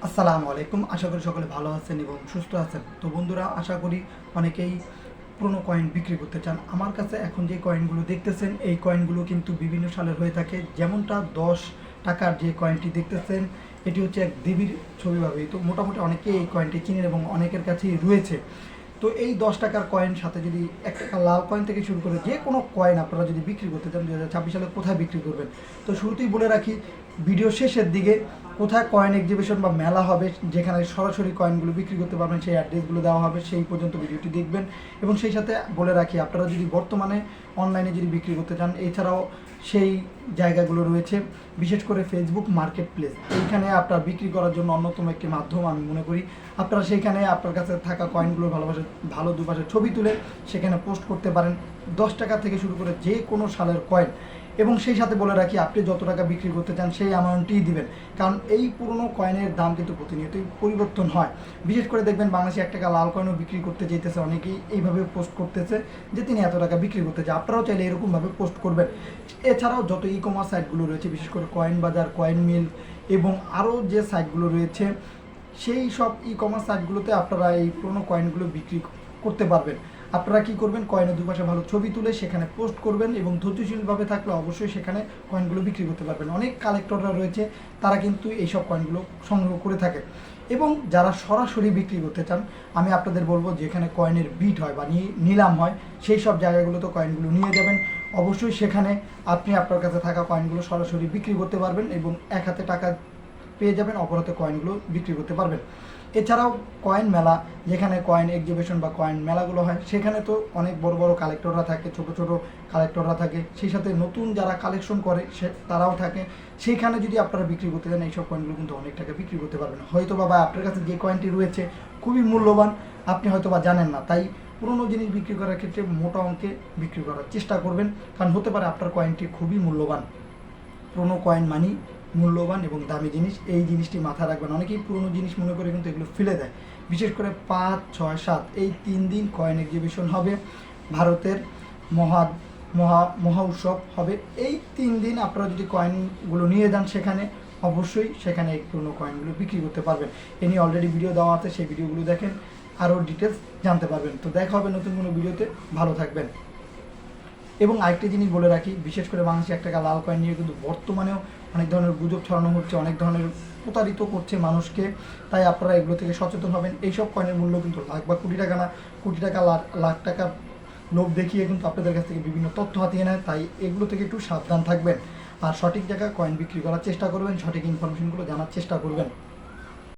আসসালামু আলাইকুম। আশা করি সকলে ভালো আছেন এবং সুস্থ আছেন। তো বন্ধুরা, আশা করি অনেকেই পুরনো কয়েন বিক্রি করতে চান। আমার কাছে এখন যে কয়েনগুলো দেখতেছেন, এই কয়েনগুলো কিন্তু বিভিন্ন সালের হয়ে থাকে। যেমনটা 10 টাকার যে কয়েনটি দেখতেছেন, এটি হচ্ছে এক দেবীর ছবি ভাবে। তো মোটামুটি অনেকেই এই কয়েনটি চিনেন এবং অনেকের কাছেই রয়েছে। তো এই 10 টাকার কয়েন সাথে যদি 1 টাকা লাল কয়েন থেকে শুরু করে যে কোনো কয়েন আপনারা যদি বিক্রি করতে চান 2026 সালে কোথায় বিক্রি করবেন। তো শুরুতেই বলে রাখি, ভিডিও শেষের দিকে কোথায় কয়েন এক্সিবিশন বা মেলা হবে যেখানে সরাসরি কয়েনগুলো বিক্রি করতে পারবেন সেই অ্যাড্রেসগুলো দেওয়া হবে, সেই পর্যন্ত ভিডিওটি দেখবেন। এবং সেই সাথে বলে রাখি, আপনারা যদি বর্তমানে অনলাইনে যদি বিক্রি করতে চান, এছাড়াও সেই জায়গাগুলো রয়েছে, বিশেষ করে ফেসবুক মার্কেট প্লেস। এইখানে আপনার বিক্রি করার জন্য অন্যতম একটি মাধ্যম আমি মনে করি। আপনারা সেইখানে আপনার কাছে থাকা কয়েনগুলোর ভালো দুপাশে ছবি তুলে সেখানে পোস্ট করতে পারেন। 10 টাকা থেকে শুরু করে যে কোনো সালের কয়েন। এবং সেই সাথে বলে রাখি, আপনি যত টাকা বিক্রি করতে চান সেই অ্যামাউন্টই দিবেন, কারণ এই পুরনো কয়েনের দাম কিন্তু প্রতিনিয়তই পরিবর্তন হয়। বিশেষ করে দেখবেন বাংলাদেশে 1 টাকা লাল কয়েনও বিক্রি করতে যেতেছে, অনেকেই এইভাবে পোস্ট করতেছে যে তিনি এত টাকা বিক্রি করতে চান। আপনারাও চাইলে এরকমভাবে পোস্ট করবেন। এছাড়াও যত ই কমার্স সাইটগুলো রয়েছে, বিশেষ করে কয়েন বাজার, কয়েন মিল এবং আরও যে সাইটগুলো রয়েছে, সেই সব ই কমার্স সাইটগুলোতে আপনারা এই পুরনো কয়েনগুলো বিক্রি করতে পারবেন। আপনারা কি করবেন, কয়েনের দুপাশে ভালো ছবি তুলে সেখানে পোস্ট করবেন এবং ধৈর্যশীলভাবে থাকলে অবশ্যই সেখানে কয়েনগুলো বিক্রি করতে পারবেন। অনেক কালেক্টররা রয়েছে, তারা কিন্তু এইসব কয়েনগুলো সংগ্রহ করে থাকে। এবং যারা সরাসরি বিক্রি করতে চান, আমি আপনাদের বলবো যেখানে কয়েনের বিট হয় বা নিলাম হয়, সেই সব জায়গাগুলোতে কয়েনগুলো নিয়ে যাবেন। অবশ্যই সেখানে আপনি আপনার কাছে থাকা কয়েনগুলো সরাসরি বিক্রি করতে পারবেন এবং এক হাতে টাকা পেয়ে যাবেন, অপর হাতে কয়েনগুলো বিক্রি করতে পারবেন। এছাড়াও কয়েন মেলা, যেখানে কয়েন এক্সিবিশন বা কয়েন মেলাগুলো হয়, সেখানে তো অনেক বড় বড় কালেক্টররা থাকে, ছোট ছোট কালেক্টররা থাকে, সেই সাথে নতুন যারা কালেকশন করে তারাও থাকে। সেইখানে যদি আপনারা বিক্রি করতে চান, এইসব কয়েনগুলো কিন্তু অনেক টাকা বিক্রি করতে পারবেন। হয়তো বা আপনার কাছে যে কয়েনটি রয়েছে খুবই মূল্যবান, আপনি হয়তো বা জানেন না, তাই পুরনো জিনিস বিক্রি করার ক্ষেত্রে মোটা অঙ্কে বিক্রি করার চেষ্টা করবেন, কারণ হতে পারে আপনার কয়েনটি খুবই মূল্যবান। পুরনো কয়েন মানি মূল্যবান এবং দামি জিনিস, এই জিনিসটি মাথায় রাখবেন। অনেকেই পুরনো জিনিস মনে করে কিন্তু এগুলো ফেলে দেয়। বিশেষ করে 5, 6, 7 এই 3 দিন কয়েন এক্সিবিশন হবে, ভারতের মহা মহা মহা উৎসব হবে। এই 3 দিন আপনারা যদি কয়েনগুলো নিয়ে যান সেখানে, অবশ্যই সেখানে এই পুরনো কয়েনগুলো বিক্রি করতে পারবেন। এ নিয়ে অলরেডি ভিডিও দেওয়া আছে, সেই ভিডিওগুলো দেখেন, আরও ডিটেলস জানতে পারবেন। তো দেখা হবে নতুন কোনো ভিডিওতে, ভালো থাকবেন। এবং আরেকটি জিনিস বলে রাখি, বিশেষ করে বাংলাদেশে 1 টাকা লাল কয়েন নিয়ে কিন্তু বর্তমানেও অনেক ধরনের গুজব ছড়ানো হচ্ছে, অনেক ধরনের প্রতারিত করছে মানুষকে। তাই আপনারা এগুলো থেকে সচেতন হবেন। এইসব কয়েনের মূল্য কিন্তু লাখ বা কোটি টাকা না, কোটি টাকা লাখ টাকার লোভ দেখিয়ে কিন্তু আপনাদের কাছ থেকে বিভিন্ন তথ্য হাতিয়ে নেয়। তাই এগুলো থেকে একটু সাবধান থাকবেন আর সঠিক জায়গায় কয়েন বিক্রি করার চেষ্টা করবেন, সঠিক ইনফরমেশনগুলো জানার চেষ্টা করবেন।